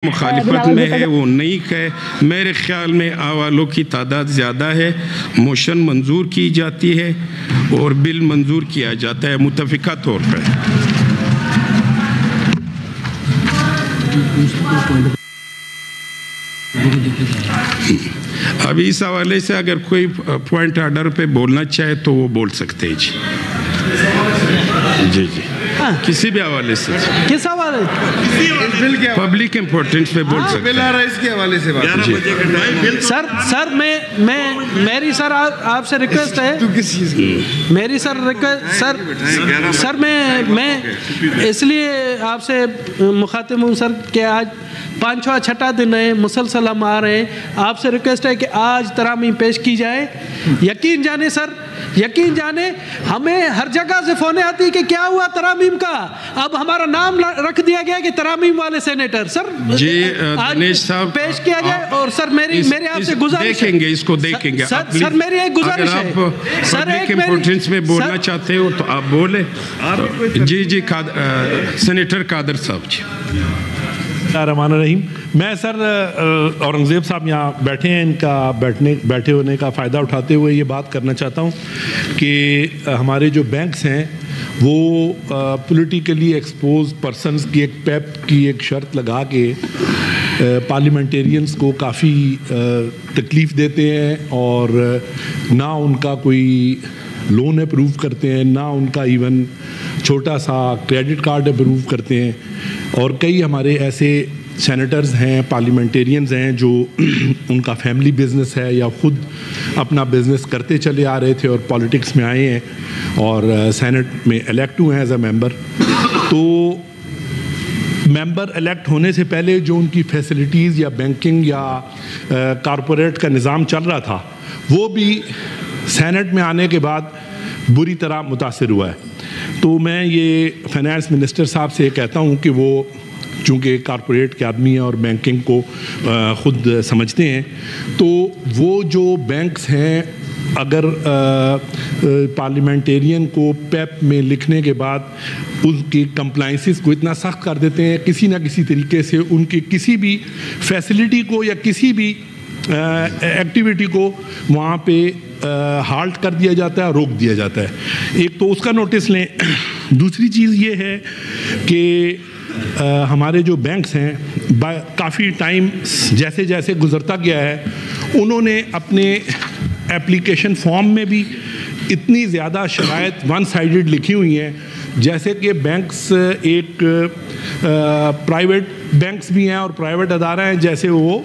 مخالفت میں ہے وہ نہیں کہ میرے خیال میں حوالوں کی تعداد زیادہ ہے، موشن منظور کی جاتی ہے اور بل منظور کیا جاتا ہے متفقہ طور پر۔ ابھی اس حوالے سے اگر کوئی پوائنٹ آرڈر پہ بولنا چاہے تو وہ بول سکتے ہیں جی جی کسی بھی حوالے سے، کس حوالے پبلک امپورٹنس پہ بول سکتے ہیں۔ اس کے حوالے سے بات سر میری سر آپ سے ریکویسٹ ہے، میری سر میں اس لیے آپ سے مخاطب ہوں سر کہ آج 5واں 6واں دن ہے، مسلسل ہم آ رہے ہیں، آپ سے ریکویسٹ ہے کہ آج ترامیم پیش کی جائے۔ یقین جانے سر، یقین جانے ہمیں ہر جگہ سے فونیں آتی کہ کیا ہوا ترامیم کا، اب ہمارا نام رکھ دیا گیا کہ ترامیم والے سینیٹر۔ سر جی دنیش صاحب پیش کیا جائے، اور سر میری آپ سے گزارش ہے، دیکھیں گے اس کو دیکھیں گے۔ سر میری ایک گزارش ہے، سر پبلک امپورٹنس میں بولنا چاہتے ہو تو آپ بولیں۔ جی سینیٹر قادر صاحب جی۔ الرحمن الرحیم۔ میں سر اورنگزیب صاحب یہاں بیٹھے ہیں، ان کا بیٹھے ہونے کا فائدہ اٹھاتے ہوئے یہ بات کرنا چاہتا ہوں کہ ہمارے جو بینکس ہیں وہ پولیٹیکلی ایکسپوز پرسنز کی ایک پیپ کی ایک شرط لگا کے پارلیمنٹیرینز کو کافی تکلیف دیتے ہیں، اور نہ ان کا کوئی لون اپروو کرتے ہیں، نہ ان کا ایون چھوٹا سا کریڈٹ کارڈ اپروو کرتے ہیں۔ اور کئی ہمارے ایسے سینیٹرز ہیں، پارلیمنٹیرینز ہیں جو ان کا فیملی بزنس ہے یا خود اپنا بزنس کرتے چلے آ رہے تھے اور پالیٹکس میں آئے ہیں اور سینٹ میں الیکٹ ہوئے ہیں ایز اے ممبر۔ تو ممبر الیکٹ ہونے سے پہلے جو ان کی فیسلٹیز یا بینکنگ یا کارپوریٹ کا نظام چل رہا تھا وہ بھی سینٹ میں آنے کے بعد بری طرح متاثر ہوا ہے۔ تو میں یہ فائنانس منسٹر صاحب سے کہتا ہوں کہ وہ چونکہ کارپوریٹ کے آدمی ہیں اور بینکنگ کو خود سمجھتے ہیں، تو وہ جو بینکس ہیں اگر پارلیمنٹیرین کو پیپ میں لکھنے کے بعد اس کی کمپلائنسز کو اتنا سخت کر دیتے ہیں، کسی نہ کسی طریقے سے ان کی کسی بھی فیسلٹی کو یا کسی بھی ایکٹیویٹی کو وہاں پہ ہالٹ کر دیا جاتا ہے، روک دیا جاتا ہے۔ ایک تو اس کا نوٹس لیں۔ دوسری چیز یہ ہے کہ ہمارے جو بینکس ہیں کافی ٹائم جیسے جیسے گزرتا گیا ہے انہوں نے اپنے ایپلیکیشن فارم میں بھی اتنی زیادہ شرائط ون سائیڈڈ لکھی ہوئی ہیں، جیسے کہ بینکس ایک پرائیویٹ بینکس بھی ہیں اور پرائیویٹ ادارہ ہیں، جیسے وہ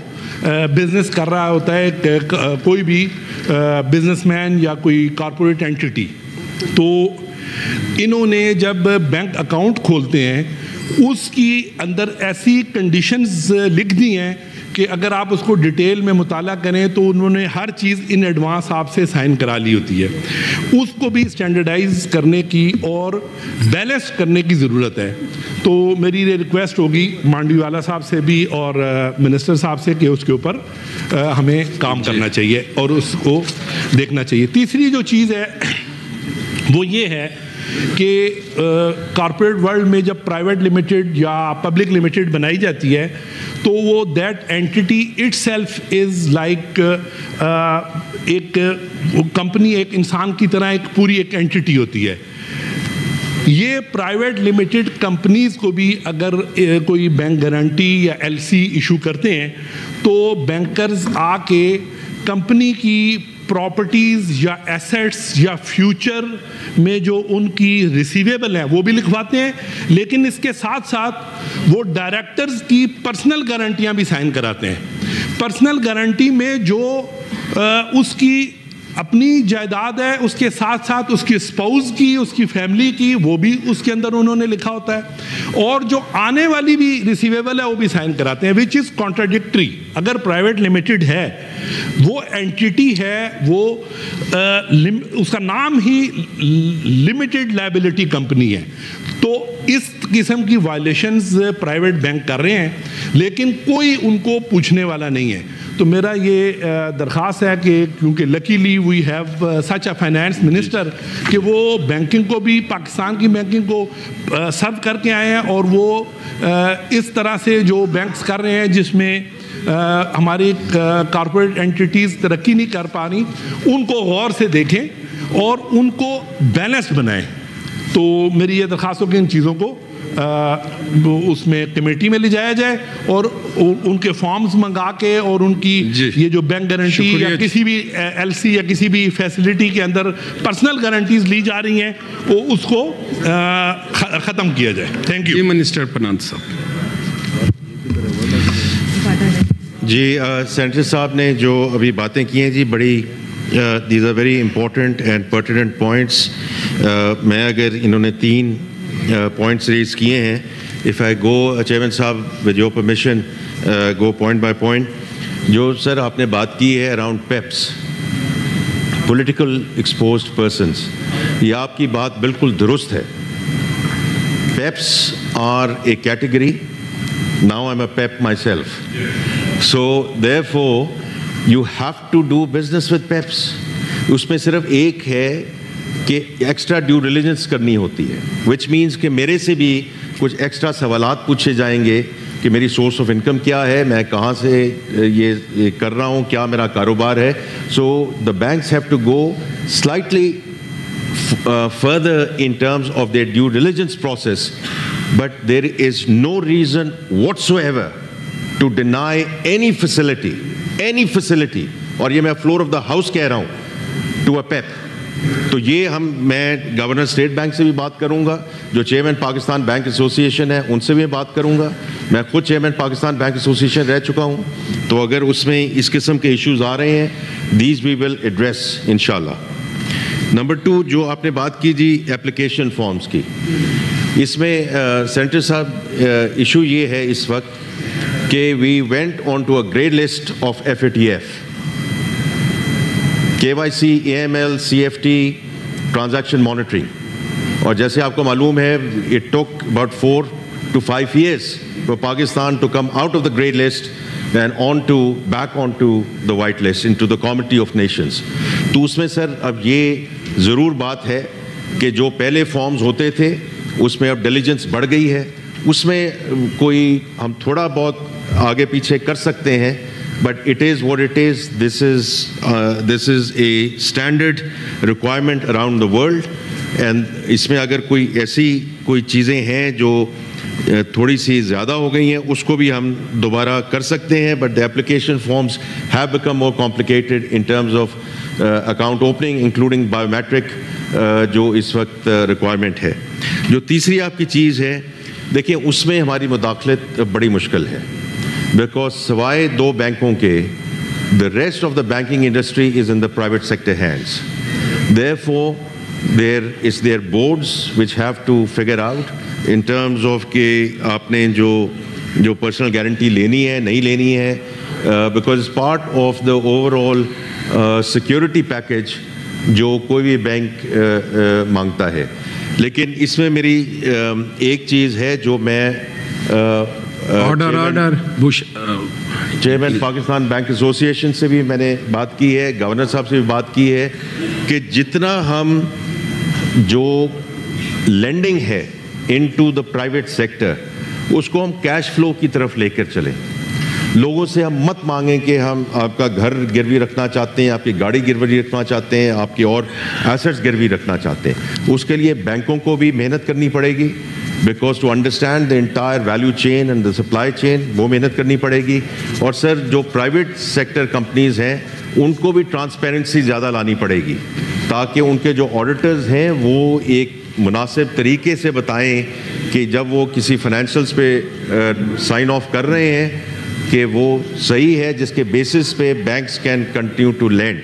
بزنس کر رہا ہوتا ہے کوئی بھی بزنس مین یا کوئی کارپوریٹ اینٹیٹی۔ تو انہوں نے جب بینک اکاؤنٹ کھولتے ہیں اس کی اندر ایسی کنڈیشنز لکھ دی ہیں کہ اگر آپ اس کو ڈیٹیل میں مطالعہ کریں تو انہوں نے ہر چیز ان ایڈوانس آپ سے سائن کرا لی ہوتی ہے۔ اس کو بھی اسٹینڈرڈائز کرنے کی اور بیلنس کرنے کی ضرورت ہے۔ تو میری یہ ریکویسٹ ہوگی مانڈی والا صاحب سے بھی اور منسٹر صاحب سے کہ اس کے اوپر ہمیں کام کرنا چاہیے اور اس کو دیکھنا چاہیے۔ تیسری جو چیز ہے وہ یہ ہے کہ کارپوریٹ ورلڈ میں جب پرائیویٹ لمیٹڈ یا پبلک لمیٹڈ بنائی جاتی ہے تو وہ that entity self is like ایک کمپنی، ایک انسان کی طرح ایک پوری ایک اینٹی ہوتی ہے۔ یہ پرائیویٹ لمیٹڈ کمپنیز کو بھی اگر کوئی بینک گارنٹی یا ایل سی ایشو کرتے ہیں تو بینکرز آ کے کمپنی کی پراپرٹیز یا ایسیٹس یا فیوچر میں جو ان کی ریسیویبل ہیں وہ بھی لکھواتے ہیں، لیکن اس کے ساتھ ساتھ وہ ڈائریکٹرز کی پرسنل گارنٹیاں بھی سائن کراتے ہیں۔ پرسنل گارنٹی میں جو اس کی اپنی جائیداد ہے اس کے ساتھ ساتھ اس کی اسپاؤز کی، اس کی فیملی کی، وہ بھی اس کے اندر انہوں نے لکھا ہوتا ہے، اور جو آنے والی بھی ریسیویبل ہے وہ بھی سائن کراتے ہیں، وچ از کانٹراڈکٹری۔ اگر پرائیویٹ لمیٹڈ ہے، وہ اینٹی ہے، وہ اس کا نام ہی لمیٹڈ لائبلٹی کمپنی ہے، تو اس قسم کی وائلیشنز پرائیویٹ بینک کر رہے ہیں لیکن کوئی ان کو پوچھنے والا نہیں ہے۔ تو میرا یہ درخواست ہے کہ کیونکہ luckily we have such a finance minister کہ وہ بینکنگ کو بھی, پاکستان کی بینکنگ کو سرو کر کے آئے ہیں, اور وہ اس طرح سے جو بینکس کر رہے ہیں جس میں ہماری کارپوریٹ اینٹیٹیز ترقی نہیں کر پا رہی, ان کو غور سے دیکھیں اور ان کو بیلنسڈ بنائیں. تو میری یہ درخواست ہو کہ ان چیزوں کو اس میں کمیٹی میں لے جایا جائے اور ان کے فارمز منگا کے اور ان کی یہ جو بینک گارنٹی یا کسی بھی ایل سی یا کسی بھی فیسلٹی کے اندر پرسنل گارنٹیز لی جا رہی ہیں وہ اس کو ختم کیا جائے. Thank you. منسٹر پنانت صاحب. جی سینیٹر صاحب نے جو ابھی باتیں کی ہیں جی بڑی these are very important and pertinent points. میں اگر انہوں نے 3 پوائنٹس ریز کیے ہیں, اف آئی گو چیئرمین صاحب with your permission go point by point. جو سر آپ نے بات کی ہے around PEPs, political exposed persons, یہ آپ کی بات بالکل درست ہے. PEPs are a category. Now I am a PEP myself. So therefore you have to do business with PEPs. اس میں صرف ایک ہے کہ ایکسٹرا ڈیو ڈیلیجنس کرنی ہوتی ہے, which means کہ میرے سے بھی کچھ ایکسٹرا سوالات پوچھے جائیں گے کہ میری سورس آف انکم کیا ہے, میں کہاں سے یہ کر رہا ہوں, کیا میرا کاروبار ہے. So the banks have to go slightly further in terms of their due diligence process, but there is no reason whatsoever to deny any facility, اور یہ میں فلور آف دا ہاؤس کہہ رہا ہوں, ٹو اے پیپ. تو یہ میں گورنر اسٹیٹ بینک سے بھی بات کروں گا, جو چیئرمین پاکستان بینک ایسوسیشن ہے ان سے بھی بات کروں گا. میں خود چیئرمین پاکستان بینک ایسوسیشن رہ چکا ہوں, تو اگر اس میں اس قسم کے ایشوز آ رہے ہیں, دیز وی ول ایڈریس انشاءاللہ. نمبر 2 جو آپ نے بات کی جی اپلیکیشن فارمز کی, اس میں سینیٹر صاحب ایشو یہ ہے اس وقت کہ we went on to a grade list of FATF, KYC, AML, CFT, transaction monitoring. اور جیسے آپ کو معلوم ہے it took about 4 to 5 years for Pakistan to come out of the grade list and back onto the white list, into the Committee of Nations. تو اس میں سر اب یہ ضرور بات ہے کہ جو پہلے فارمز ہوتے تھے اس میں اب ڈیلیجنس بڑھ گئی ہے. اس میں کوئی ہم تھوڑا بہت آگے پیچھے کر سکتے ہیں, but it is what it is. This is a standard requirement around the world. And اس میں اگر کوئی چیزیں ہیں جو تھوڑی سی زیادہ ہو گئی ہیں اس کو بھی ہم دوبارہ کر سکتے ہیں, but the application forms have become more complicated in terms of account opening including biometric, جو اس وقت ریکوائرمنٹ ہے. جو تیسری آپ کی چیز ہے, دیکھیں اس میں ہماری مداخلت بڑی مشکل ہے, بیکاز سوائے 2 بینکوں کے the rest of the banking industry is in the private sector hands. Therefore there is their boards which have to figure out in terms of کہ آپ نے جو پرسنل گارنٹی لینی ہے نہیں لینی ہے, because it's part of the overall security package جو کوئی بھی بینک مانگتا ہے. لیکن اس میں میری ایک چیز ہے جو میں چیئرمین پاکستان بینک ایسوسیشن سے بھی میں نے بات کی ہے, گورنر صاحب سے بھی بات کی ہے کہ جتنا ہم جو لینڈنگ ہے ان ٹو دا پرائیویٹ سیکٹر اس کو ہم کیش فلو کی طرف لے کر چلیں. لوگوں سے ہم مت مانگیں کہ ہم آپ کا گھر گروی رکھنا چاہتے ہیں, آپ کی گاڑی گروی رکھنا چاہتے ہیں, آپ کی اور ایسٹس گروی رکھنا چاہتے ہیں. اس کے لیے بینکوں کو بھی محنت کرنی پڑے گی, because to understand the entire value chain and the supply chain وہ محنت کرنی پڑے گی. اور سر جو پرائیویٹ سیکٹر کمپنیز ہیں ان کو بھی ٹرانسپیرنسی زیادہ لانی پڑے گی, تاکہ ان کے جو آڈیٹرز ہیں وہ ایک مناسب طریقے سے بتائیں کہ جب وہ کسی فائنینشلز پہ سائن آف کر رہے ہیں کہ وہ صحیح ہے, جس کے بیسس پہ banks can continue to lend.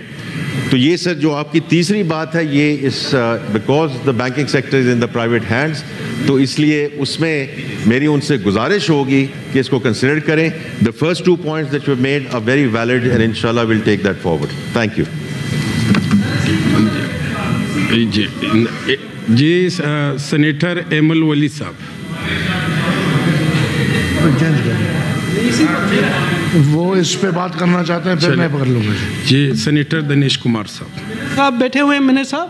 تو یہ سر جو آپ کی تیسری بات ہے, یہ اس because the banking sector is in the private hands, تو اس لیے اس میں میری ان سے گزارش ہوگی کہ اس کو کنسیڈر کریں. The first 2 points that you have made are very valid and inshallah we'll take that forward. Thank you. جی سینیٹر ایمل ولی صاحب. وہ اس پہ بات کرنا چاہتے ہیں پھر میں پکڑ لوں گا. جی سینیٹر دنیش کمار صاحب. آپ بیٹھے ہوئے ہیں منی صاحب,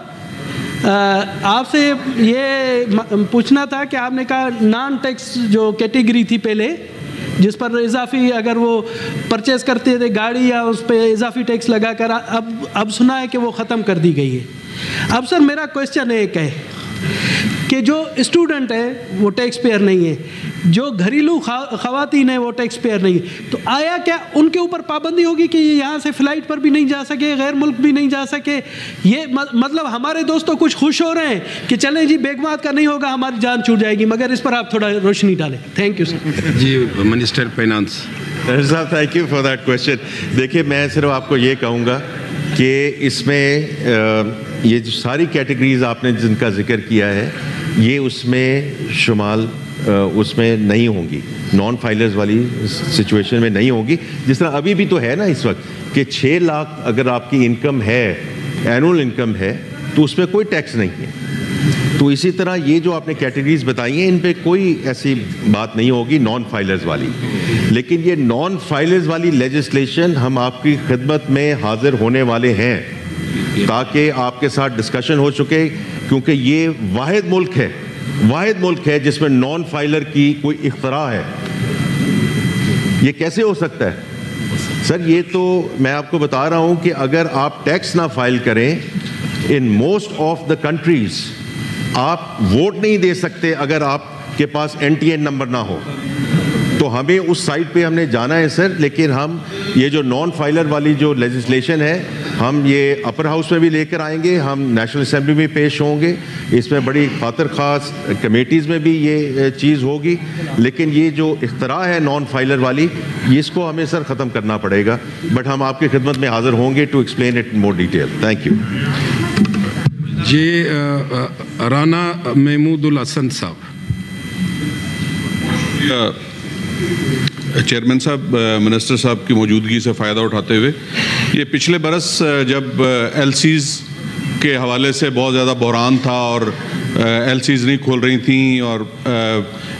آپ سے یہ پوچھنا تھا کہ آپ نے کہا نان ٹیکس جو کیٹیگری تھی پہلے جس پر اضافی اگر وہ پرچیز کرتے تھے گاڑی یا اس پہ اضافی ٹیکس لگا کر, اب سنا ہے کہ وہ ختم کر دی گئی ہے. اب سر میرا کویسچن ایک ہے کہ جو اسٹوڈنٹ ہے وہ ٹیکس پیئر نہیں ہے, جو گھریلو خواتین ہیں وہ ٹیکس پیئر نہیں ہے, تو آیا کیا ان کے اوپر پابندی ہوگی کہ یہ یہاں سے فلائٹ پر بھی نہیں جا سکے, غیر ملک بھی نہیں جا سکے؟ یہ مطلب ہمارے دوست تو کچھ خوش ہو رہے ہیں کہ چلیں جی بیگمات کا نہیں ہوگا, ہماری جان چھوٹ جائے گی, مگر اس پر آپ تھوڑا روشنی ڈالیں. Thank you sir. جی منسٹر فائنانس صاحب, thank you for that question. دیکھیے میں صرف آپ کو یہ کہوں گا کہ اس میں یہ جو ساری کیٹیگریز آپ نے جن کا ذکر کیا ہے یہ اس میں شمال اس میں نہیں ہوں گی, نان فائلرز والی سچویشن میں نہیں ہوں گی. جس طرح ابھی بھی تو ہے نا اس وقت کہ 6 لاکھ اگر آپ کی انکم ہے, اینول انکم ہے, تو اس پہ کوئی ٹیکس نہیں ہے. تو اسی طرح یہ جو آپ نے کیٹیگریز بتائی ہیں ان پہ کوئی ایسی بات نہیں ہوگی نان فائلرز والی. لیکن یہ نان فائلرز والی لیجسلیشن ہم آپ کی خدمت میں حاضر ہونے والے ہیں تاکہ آپ کے ساتھ ڈسکشن ہو چکے, کیونکہ یہ واحد ملک ہے جس میں نان فائلر کی کوئی اختراع ہے. یہ کیسے ہو سکتا ہے سر؟ یہ تو میں آپ کو بتا رہا ہوں کہ اگر آپ ٹیکس نہ فائل کریں in most of the countries آپ ووٹ نہیں دے سکتے اگر آپ کے پاس NTN نمبر نہ ہو. تو ہمیں اس سائٹ پہ ہم نے جانا ہے سر. لیکن ہم یہ جو نان فائلر والی جو لیجسلیشن ہے ہم یہ اپر ہاؤس میں بھی لے کر آئیں گے, ہم نیشنل اسمبلی میں پیش ہوں گے, اس میں بڑی خاطر خاص کمیٹیز میں بھی یہ چیز ہوگی. لیکن یہ جو اختراع ہے نان فائلر والی اس کو ہمیں سر ختم کرنا پڑے گا, بٹ ہم آپ کی خدمت میں حاضر ہوں گے to explain it in more detail. Thank you. جی رانا محمود الحسن صاحب. چیئرمین صاحب, منسٹر صاحب کی موجودگی سے فائدہ اٹھاتے ہوئے, یہ پچھلے برس جب LCs کے حوالے سے بہت زیادہ بحران تھا اور LCs نہیں کھول رہی تھیں اور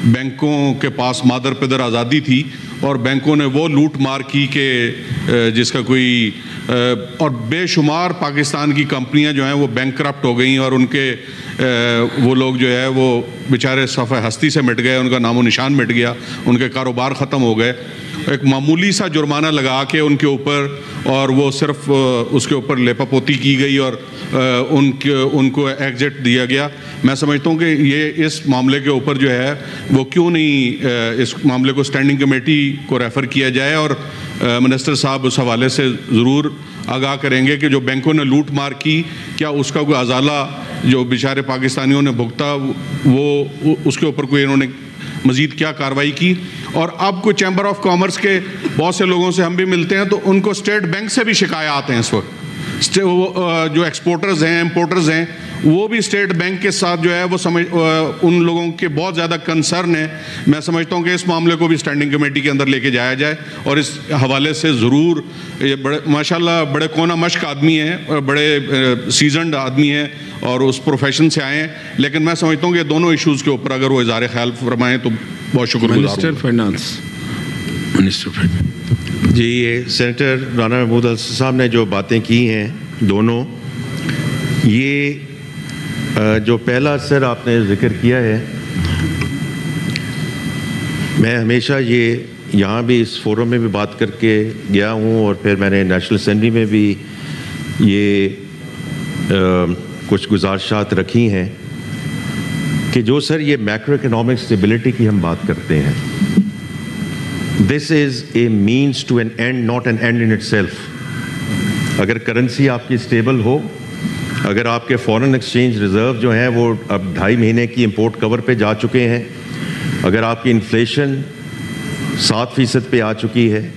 بینکوں کے پاس مادر پدر آزادی تھی اور بینکوں نے وہ لوٹ مار کی کہ جس کا کوئی, اور بے شمار پاکستان کی کمپنیاں جو ہیں وہ بینک کرپٹ ہو گئیں اور ان کے وہ لوگ جو ہے وہ بیچارے صفحہ ہستی سے مٹ گئے, ان کا نام و نشان مٹ گیا, ان کے کاروبار ختم ہو گئے. ایک معمولی سا جرمانہ لگا کے ان کے اوپر, اور وہ صرف اس کے اوپر لیپا پوتی کی گئی اور ان کو ایگزٹ دیا گیا. میں سمجھتا ہوں کہ یہ اس معاملے کے اوپر جو ہے وہ کیوں نہیں اس معاملے کو اسٹینڈنگ کمیٹی کو ریفر کیا جائے, اور منسٹر صاحب اس حوالے سے ضرور آگاہ کریں گے کہ جو بینکوں نے لوٹ مار کی کیا اس کا کوئی ازالہ جو بیچارے پاکستانیوں نے بھگتا وہ اس کے اوپر کوئی انہوں نے مزید کیا کارروائی کی. اور اب کوئی چیمبر آف کامرس کے بہت سے لوگوں سے ہم بھی ملتے ہیں تو ان کو اسٹیٹ بینک سے بھی شکایات ہیں اس وقت. جو ایکسپورٹرز ہیں, امپورٹرز ہیں, وہ بھی اسٹیٹ بینک کے ساتھ جو ہے وہ ان لوگوں کے بہت زیادہ کنسرن ہے. میں سمجھتا ہوں کہ اس معاملے کو بھی اسٹینڈنگ کمیٹی کے اندر لے کے جایا جائے اور اس حوالے سے ضرور, یہ بڑے ماشاءاللہ بڑے کونا مشق آدمی ہیں, بڑے سیزنڈ آدمی ہیں اور اس پروفیشن سے آئے ہیں, لیکن میں سمجھتا ہوں کہ دونوں ایشوز کے اوپر اگر وہ اظہار خیال فرمائیں تو بہت شکر گزار ہوں. Minister finance. جی یہ سینیٹر رانا محمود الحسن صاحب نے جو باتیں کی ہیں دونوں, یہ جو پہلا سر آپ نے ذکر کیا ہے, میں ہمیشہ یہ یہاں بھی اس فورم میں بھی بات کر کے گیا ہوں اور پھر میں نے نیشنل اسمبلی میں بھی یہ کچھ گزارشات رکھی ہیں کہ جو سر یہ میکرو اکنامک اسٹیبلٹی کی ہم بات کرتے ہیں, this is a means to an end, not an end in itself. اگر کرنسی آپ کی اسٹیبل ہو, اگر آپ کے فارن ایکسچینج ریزرو جو ہیں وہ اب 2.5 مہینے کی امپورٹ کور پہ جا چکے ہیں, اگر آپ کی انفلیشن 7% پہ آ چکی ہے,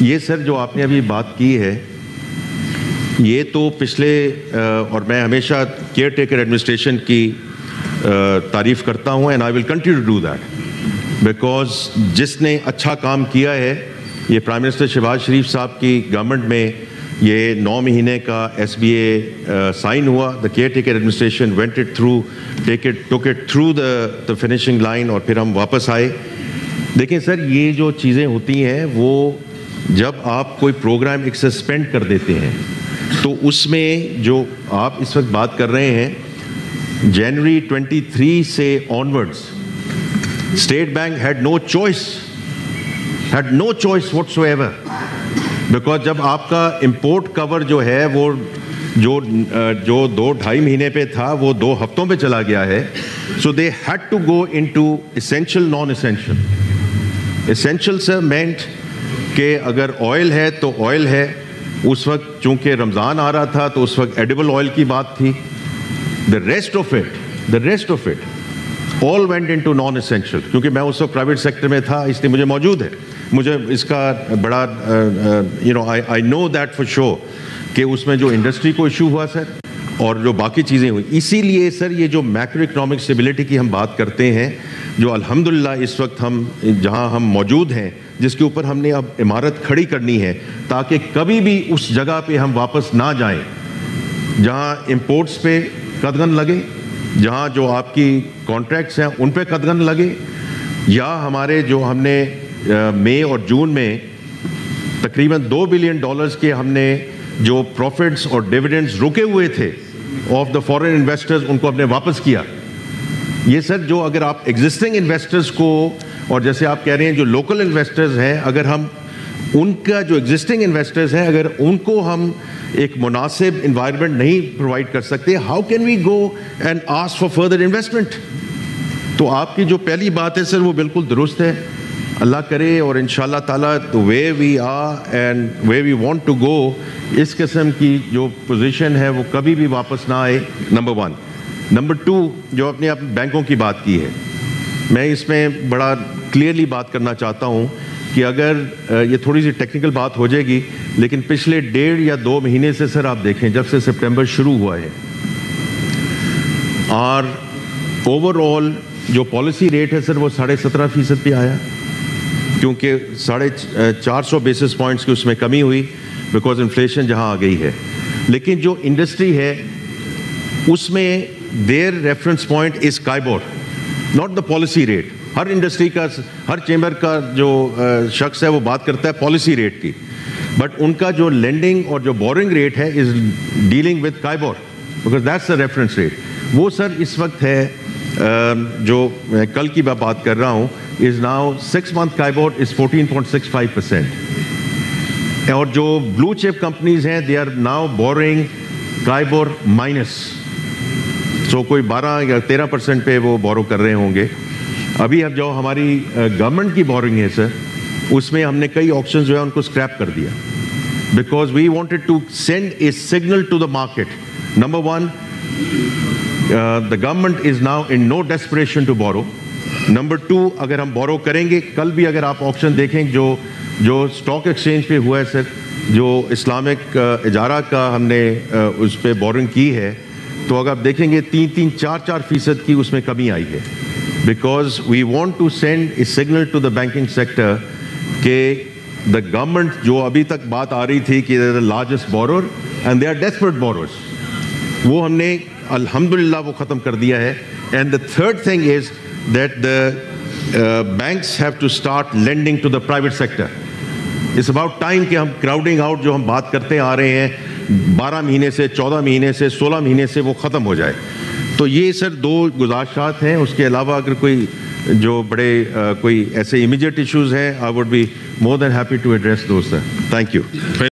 یہ سر جو آپ نے ابھی بات کی ہے یہ تو پچھلے, اور میں ہمیشہ کیئر ٹیکر ایڈمنسٹریشن کی تعریف کرتا ہوں and I will continue to do that, because جس نے اچھا کام کیا ہے, یہ پرائم منسٹر شہباز شریف صاحب کی گورنمنٹ میں یہ 9 مہینے کا SBA سائن ہوا, the care taker administration went it through, took it through the finishing line, اور پھر ہم واپس آئے. دیکھیں سر, یہ جو چیزیں ہوتی ہیں وہ جب آپ کوئی پروگرام ایک سسپینڈ کر دیتے ہیں تو اس میں جو آپ اس وقت بات کر رہے ہیں جنوری 23 سے onwards state bank had no choice what's ever, because جب آپ کا امپورٹ کور جو ہے وہ جو 2-2.5 مہینے پہ تھا وہ 2 ہفتوں پہ چلا گیا ہے. So they had to go into essential non essential. Essential sir meant کہ اگر آئل ہے تو آئل ہے. اس وقت چونکہ رمضان آ رہا تھا تو اس وقت ایڈیبل آئل کی بات تھی. the rest of it all went into non essential. کیونکہ میں اس وقت پرائیویٹ سیکٹر میں تھا اس لیے مجھے موجود ہے, مجھے اس کا بڑا I know that for sure کہ اس میں جو انڈسٹری کو ایشو ہوا سر اور جو باقی چیزیں ہوئی. اسی لیے سر یہ جو میکرو اکنامک اسٹیبلٹی کی ہم بات کرتے ہیں جو الحمدللہ اس وقت ہم جہاں ہم موجود ہیں جس کے اوپر ہم نے اب عمارت کھڑی کرنی ہے تاکہ کبھی بھی اس جگہ پہ ہم واپس نہ جائیں جہاں امپورٹس پہ قدغن لگے, جہاں جو آپ کی کانٹریکٹس ہیں ان پہ قدغن لگے, یا ہمارے جو ہم نے مئی اور جون میں تقریباً $2 بلین کے ہم نے جو پروفٹس اور ڈیویڈنڈز رکے ہوئے تھے آف دا فورن انویسٹرز ان کو ہم نے واپس کیا. یہ سر جو اگر آپ ایگزسٹنگ انویسٹرز کو اور جیسے آپ کہہ رہے ہیں جو لوکل انویسٹرز ہیں اگر ہم ان کا جو ایگزسٹنگ انویسٹرز ہیں اگر ان کو ہم ایک مناسب انوائرمنٹ نہیں پرووائڈ کر سکتے, how can we go and ask for further investment. تو آپ کی جو پہلی بات ہے سر وہ بالکل درست ہے. اللہ کرے اور انشاءاللہ تعالیٰ where we are and where we want to go اس قسم کی جو پوزیشن ہے وہ کبھی بھی واپس نہ آئے. نمبر 1. نمبر 2 جو اپنے بینکوں کی بات کی ہے, میں اس میں بڑا کلیئرلی بات کرنا چاہتا ہوں کہ اگر یہ تھوڑی سی ٹیکنیکل بات ہو جائے گی لیکن پچھلے 1.5 یا 2 مہینے سے سر آپ دیکھیں جب سے سپٹمبر شروع ہوا ہے اور اوور آل جو پالیسی ریٹ ہے سر وہ 17.5% پہ آیا کیونکہ 450 بیسس پوائنٹس کی اس میں کمی ہوئی بیکاز انفلیشن جہاں آ گئی ہے. لیکن جو انڈسٹری ہے اس میں their reference point is KIBOR not the policy rate. ہر انڈسٹری کا ہر چیمبر کا جو شخص ہے وہ بات کرتا ہے پالیسی ریٹ کی, بٹ ان کا جو لینڈنگ اور جو بورنگ ریٹ ہے is dealing with کائبور because that's the reference rate. وہ سر اس وقت ہے جو میں کل کی بات کر رہا ہوں از ناؤ 6 month کائبور از 14.65%. اور جو بلو چپ کمپنیز ہیں they are now borrowing KIBOR minus, so کوئی 12 یا 13% پہ وہ بورو کر رہے ہوں گے. ابھی اب جو ہماری گورنمنٹ کی بورنگ ہے سر اس میں ہم نے کئی آپشنز جو ہے ان کو اسکریپ کر دیا because we wanted to send a signal to the market. Number 1 the government is now in no desperation to borrow. Number 2 اگر ہم بورو کریں گے, کل بھی اگر آپ آپشن دیکھیں جو اسٹاک ایکسچینج پہ ہوا ہے سر جو اسلامک اجارہ کا ہم نے اس پہ بورنگ کی ہے تو اگر آپ دیکھیں گے 3-4% کی اس میں کمی آئی ہے because we want to send a signal to the banking sector کہ دا گورنمنٹ جو ابھی تک بات آ رہی تھی کہ the largest borrower and they are desperate borrowers وہ ہم نے الحمدللہ وہ ختم کر دیا ہے. And the third thing is that the banks have to start lending to the private sector. It's about time کہ ہم کراؤڈنگ آؤٹ جو ہم بات کرتے آ رہے ہیں 12 مہینے سے 14 مہینے سے 16 مہینے سے وہ ختم ہو جائے. تو یہ سر 2 گزارشات ہیں. اس کے علاوہ اگر کوئی جو بڑے کوئی ایسے امیجیٹ ایشوز ہیں I would be more than happy to address those sir. Thank you.